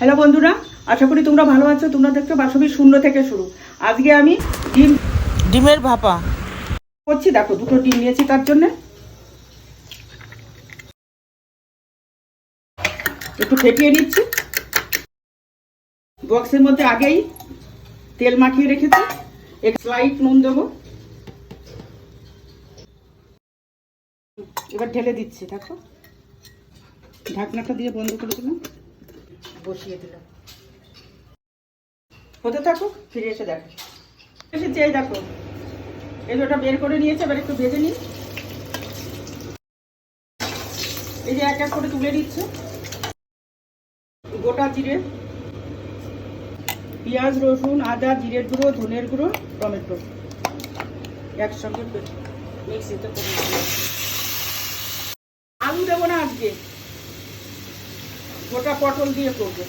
Hello বন্ধুরা, আশা করি তোমরা ভালো আছো। তোমরা দেখছো বাসবি শূন্য থেকে শুরু। আজকে আমি ডিমের ভাপা করছি। দেখো, দুটো ডিম নিয়েছি, তার জন্য একটু ফেটিয়ে নিচ্ছি। বক্সের মধ্যে আগেই তেল মাখিয়ে রেখেছি, এক স্লাইড নুন দেবো। এবার ঢেলে দিচ্ছি। দেখো, ঢাকনাটা দিয়ে বন্ধ করে দিলাম, বসিয়ে দিলাম। হতে থাকো, ফিরে এসে দেখো। এসেছে, এই দেখো, এই যে ওটা বের করে নিয়েছে। এবার একটু ভেজে নিই। এই যে এক এক করে তুলে নিচ্ছে। গোটা জিরে, পেঁয়াজ, রসুন, আদা, জিরের গুঁড়ো, ধনের গুঁড়ো, টমেটো একসঙ্গে মিক্সিতে করে দিলাম। আলু দেবো না আজকে, গোটা পটল দিয়ে করবো।